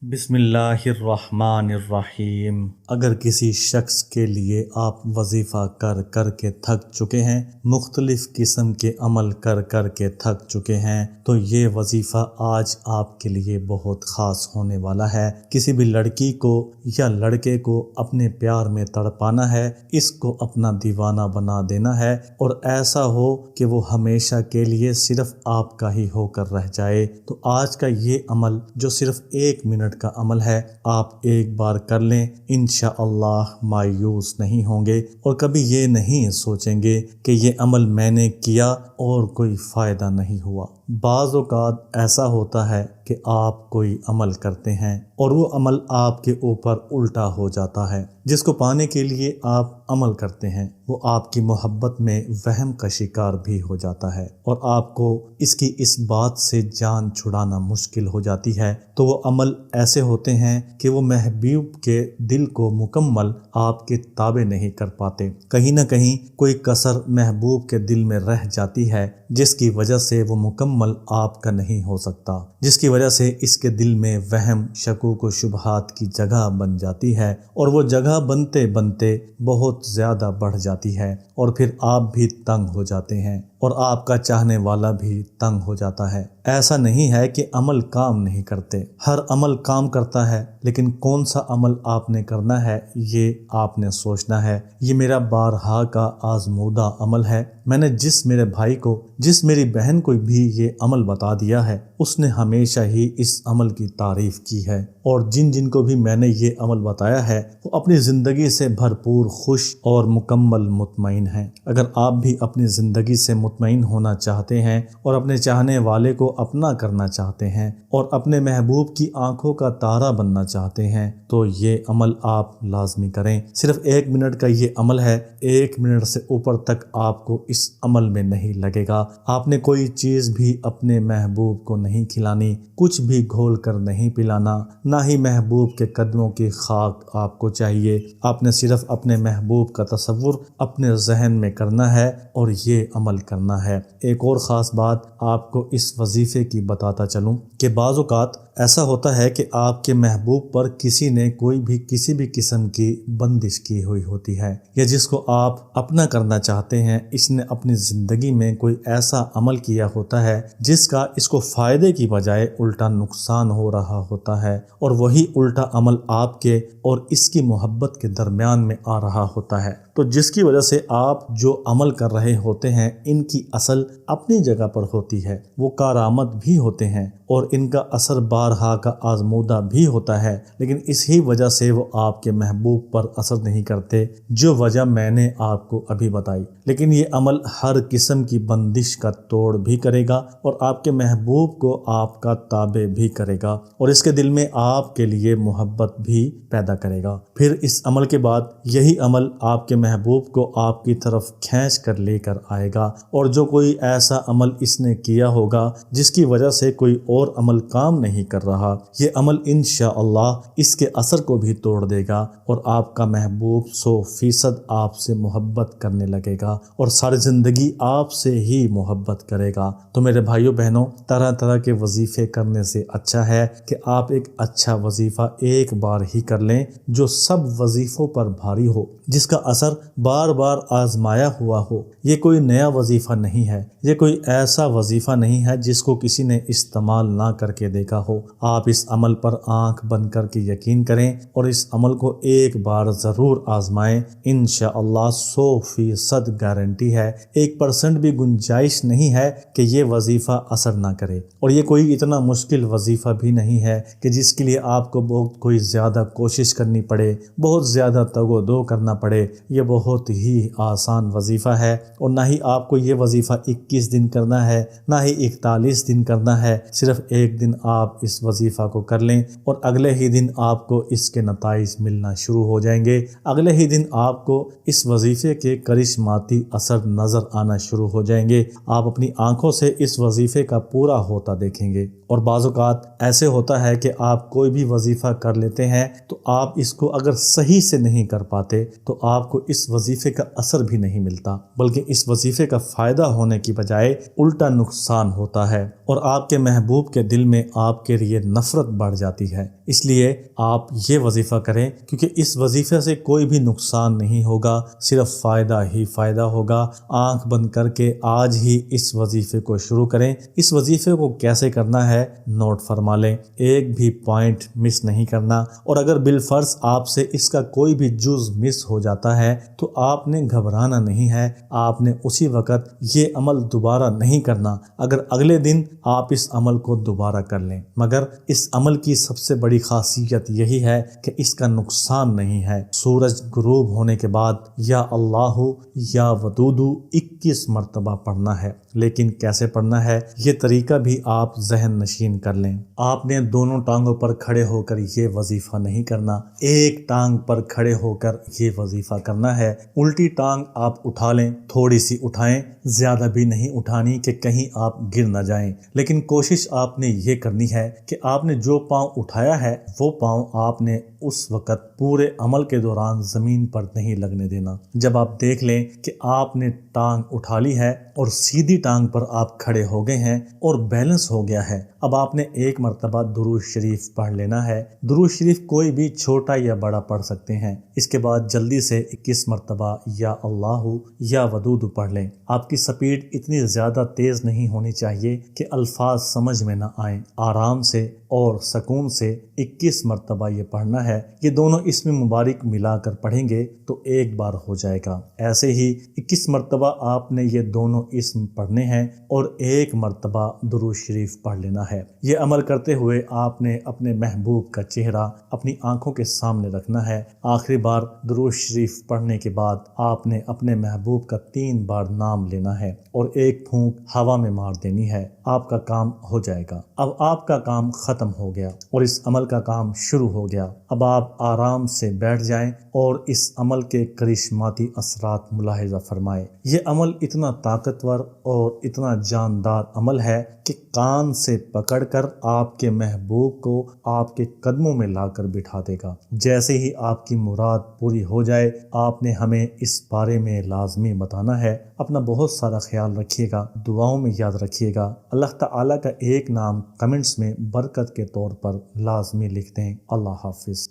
بسم اللہ الرحمن الرحیم۔ اگر کسی شخص کے لیے آپ وظیفہ کر کر کے تھک چکے ہیں، مختلف قسم کے عمل کر کر کے تھک چکے ہیں، تو یہ وظیفہ آج آپ کے لیے بہت خاص ہونے والا ہے۔ کسی بھی لڑکی کو یا لڑکے کو اپنے پیار میں تڑپانا ہے، اس کو اپنا دیوانہ بنا دینا ہے، اور ایسا ہو کہ وہ ہمیشہ کے لیے صرف آپ کا ہی ہو کر رہ جائے، تو آج کا یہ عمل جو صرف 1 منٹ کا عمل ہے، آپ ایک بار کر لیں، انشاءاللہ مایوس نہیں ہوں گے اور کبھی یہ نہیں سوچیں گے کہ یہ عمل میں نے کیا اور کوئی فائدہ نہیں ہوا۔ بعض اوقات ایسا ہوتا ہے کہ آپ کوئی عمل کرتے ہیں اور وہ عمل آپ کے اوپر الٹا ہو جاتا ہے۔ جس کو پانے کے لیے آپ عمل کرتے ہیں، وہ آپ کی محبت میں وہم کا شکار بھی ہو جاتا ہے، اور آپ کو اس بات سے جان چھڑانا مشکل ہو جاتی ہے۔ تو وہ عمل ایسے ہوتے ہیں کہ وہ محبوب کے دل کو مکمل آپ کے تابع نہیں کر پاتے۔ کہیں نہ کہیں کوئی کسر محبوب کے دل میں رہ جاتی ہے، جس کی وجہ سے وہ مکمل آپ کا نہیں ہو سکتا، جس کی وجہ سے اس کے دل میں وہم، شکوک و شبہات کی جگہ بن جاتی ہے، اور وہ جگہ بنتے بنتے بہت زیادہ بڑھ جاتی ہے، اور پھر آپ بھی تنگ ہو جاتے ہیں اور آپ کا چاہنے والا بھی تنگ ہو جاتا ہے۔ ایسا نہیں ہے کہ عمل کام نہیں کرتے، ہر عمل کام کرتا ہے، لیکن کون سا عمل آپ نے کرنا ہے یہ آپ نے سوچنا ہے۔ یہ میرا بارہا کا آزمودہ عمل ہے۔ میں نے جس میرے بھائی کو، جس میری بہن کو بھی یہ عمل بتا دیا ہے، اس نے ہمیشہ ہی اس عمل کی تعریف کی ہے، اور جن کو بھی میں نے یہ عمل بتایا ہے وہ اپنی زندگی سے بھرپور خوش اور مکمل مطمئن ہیں۔ اگر آپ بھی اپنی زندگی سے مطمئن ہونا چاہتے ہیں اور اپنے چاہنے والے کو اپنا کرنا چاہتے ہیں اور اپنے محبوب کی آنکھوں کا تارا بننا چاہتے ہیں، تو یہ عمل آپ لازمی کریں۔ صرف 1 منٹ کا یہ عمل ہے، 1 منٹ سے اوپر تک آپ کو اس عمل میں نہیں لگے گا۔ آپ نے کوئی چیز بھی اپنے محبوب کو نہیں کھلانی، کچھ بھی گھول کر نہیں پلانا، نہ ہی محبوب کے قدموں کی خاک آپ کو چاہیے۔ آپ نے صرف اپنے محبوب کا تصور اپنے ذہن میں کرنا ہے اور یہ عمل کرنا ہے۔ ایک اور خاص بات آپ کو اس وظیفے کی بتاتا چلوں کہ بعض اوقات ایسا ہوتا ہے کہ آپ کے محبوب پر کسی نے کسی بھی قسم کی بندش کی ہوئی ہوتی ہے، یا جس کو آپ اپنا کرنا چاہتے ہیں، اس نے اپنی زندگی میں کوئی ایسا عمل کیا ہوتا ہے جس کا اس کو فائدے کی بجائے الٹا نقصان ہو رہا ہوتا ہے، اور وہی الٹا عمل آپ کے اور اس کی محبت کے درمیان میں آ رہا ہوتا ہے۔ تو جس کی وجہ سے آپ جو عمل کر رہے ہوتے ہیں، ان کی اصل اپنی جگہ پر ہوتی ہے، وہ کارآمد بھی ہوتے ہیں اور ان کا اثر بارہا کا آزمودہ بھی ہوتا ہے، لیکن اسی وجہ سے وہ آپ کے محبوب پر اثر نہیں کرتے، جو وجہ میں نے آپ کو ابھی بتائی۔ لیکن یہ عمل ہر قسم کی بندش کا توڑ بھی کرے گا اور آپ کے محبوب کو آپ کا تابع بھی کرے گا، اور اس کے دل میں آپ کے لیے محبت بھی پیدا کرے گا۔ پھر اس عمل کے بعد یہی عمل آپ کے محبوب کو آپ کی طرف کھینچ کر لے کر آئے گا، اور جو کوئی ایسا عمل اس نے کیا ہوگا جس کی وجہ سے کوئی اور عمل کام نہیں کر رہا، یہ عمل انشاءاللہ اس کے اثر کو بھی توڑ دے گا، اور آپ کا محبوب 100% آپ سے محبت کرنے لگے گا اور ساری زندگی آپ سے ہی محبت کرے گا۔ تو میرے بھائیوں بہنوں، طرح طرح کے وظیفے کرنے سے اچھا ہے کہ آپ ایک اچھا وظیفہ ایک بار ہی کر لیں، جو سب وظیفوں پر بھاری ہو، جس کا اثر بار بار آزمایا ہوا ہو۔ یہ کوئی نیا وظیفہ نہیں ہے، یہ کوئی ایسا وظیفہ نہیں ہے جس کو کسی نے استعمال نہ کر کے دیکھا ہو۔ آپ اس عمل پر آنکھ بند کر کے یقین کریں اور اس عمل کو ایک بار ضرور آزمائیں، انشاءاللہ 100% گارنٹی ہے، 1% بھی گنجائش نہیں ہے کہ یہ وظیفہ اثر نہ کرے۔ اور یہ کوئی اتنا مشکل وظیفہ بھی نہیں ہے کہ جس کے لیے آپ کو بہت کوئی زیادہ کوشش کرنی پڑے، بہت زیادہ تگ و دو کرنا پڑے۔ یہ بہت ہی آسان وظیفہ ہے، اور نہ ہی آپ کو یہ وظیفہ 21 دن کرنا ہے، نہ ہی 41 دن کرنا ہے۔ صرف 1 دن آپ اس وظیفہ کو کر لیں اور اگلے ہی دن آپ کو اس کے نتائج ملنا شروع ہو جائیں گے۔ اگلے ہی دن آپ کو اس وظیفے کے کرشماتی اثر نظر آنا شروع ہو جائیں گے۔ آپ اپنی آنکھوں سے اس وظیفے کا پورا ہوتا دیکھیں گے۔ اور بعض اوقات ایسے ہوتا ہے کہ آپ کوئی بھی وظیفہ کر لیتے ہیں تو آپ اس کو اگر صحیح سے نہیں کر پاتے تو آپ کو اس وظیفے کا اثر بھی نہیں ملتا، بلکہ اس وظیفے کا فائدہ ہونے کی بجائے الٹا نقصان ہوتا ہے، اور آپ کے محبوب کے دل میں آپ کے لیے نفرت بڑھ جاتی ہے۔ اس لیے آپ یہ وظیفہ کریں، کیونکہ اس وظیفے سے کوئی بھی نقصان نہیں ہوگا، صرف فائدہ ہی فائدہ ہوگا۔ آنکھ بند کر کے آج ہی اس وظیفے کو شروع کریں۔ اس وظیفے کو کیسے کرنا ہے نوٹ فرما لیں، ایک بھی پوائنٹ مس نہیں کرنا، اور اگر بالفرض آپ سے اس کا کوئی بھی جز مس ہو جاتا ہے تو آپ نے گھبرانا نہیں ہے، آپ نے اسی وقت یہ عمل دوبارہ نہیں کرنا۔ اگر اگلے دن آپ اس عمل کو دوبارہ کر لیں، مگر اس عمل کی سب سے بڑی خاصیت یہی ہے کہ اس کا نقصان نہیں ہے۔ سورج غروب ہونے کے بعد یا اللہ یا ودود 21 مرتبہ پڑھنا ہے، لیکن کیسے پڑھنا ہے یہ طریقہ بھی آپ ذہن نشین کر لیں۔ آپ نے دونوں ٹانگوں پر کھڑے ہو کر یہ وظیفہ نہیں کرنا، ایک ٹانگ پر کھڑے ہو کر یہ وظیفہ کرنا ہے۔ الٹی ٹانگ آپ اٹھا لیں، تھوڑی سی اٹھائیں، زیادہ بھی نہیں اٹھانی کہ کہیں آپ گر نہ جائیں، لیکن کوشش آپ نے یہ کرنی ہے کہ آپ نے جو پاؤں اٹھایا ہے وہ پاؤں آپ نے اس وقت پورے عمل کے دوران زمین پر نہیں لگنے دینا۔ جب آپ دیکھ لیں کہ آپ نے ٹانگ اٹھا لی ہے اور سیدھی ٹانگ پر آپ کھڑے ہو گئے ہیں اور بیلنس ہو گیا ہے، اب آپ نے ایک مرتبہ درود شریف پڑھ لینا ہے۔ درود شریف کوئی بھی چھوٹا یا بڑا پڑھ سکتے ہیں۔ اس کے بعد جلدی سے 21 مرتبہ یا اللہ یا ودود پڑھ لیں۔ آپ کی سپیڈ اتنی زیادہ تیز نہیں ہونی چاہیے کہ الفاظ سمجھ میں نہ آئیں، آرام سے اور سکون سے 21 مرتبہ یہ پڑھنا ہے۔ یہ دونوں اسم مبارک ملا کر پڑھیں گے تو ایک بار ہو جائے گا۔ ایسے ہی 21 مرتبہ آپ نے یہ دونوں اسم پڑھنے ہیں اور ایک مرتبہ درود شریف پڑھ لینا ہے۔ یہ عمل کرتے ہوئے آپ نے اپنے محبوب کا چہرہ اپنی آنکھوں کے سامنے رکھنا ہے۔ آخری بار درود شریف پڑھنے کے بعد آپ نے اپنے محبوب کا 3 بار نام لینا ہے اور ایک پھونک ہوا میں مار دینی ہے۔ آپ کا کام ہو جائے گا۔ اب آپ کا کام ختم ہو گیا اور اس عمل کا کام شروع ہو گیا۔ اب آپ آرام سے بیٹھ جائیں اور اس عمل کے کرشماتی اثرات ملاحظہ فرمائیں۔ یہ عمل اتنا طاقتور اور اتنا جاندار عمل ہے کہ کان سے پکڑ کر آپ کے محبوب کو آپ کے قدموں میں لا کر بٹھا دے گا۔ جیسے ہی آپ کی مراد پوری ہو جائے آپ نے ہمیں اس بارے میں لازمی بتانا ہے۔ اپنا بہت سارا خیال رکھیے گا، دعاؤں میں یاد رکھیے گا۔ اللہ تعالیٰ کا ایک نام کمنٹس میں برکت کے طور پر لازمی لکھ دیں۔ اللہ حافظ۔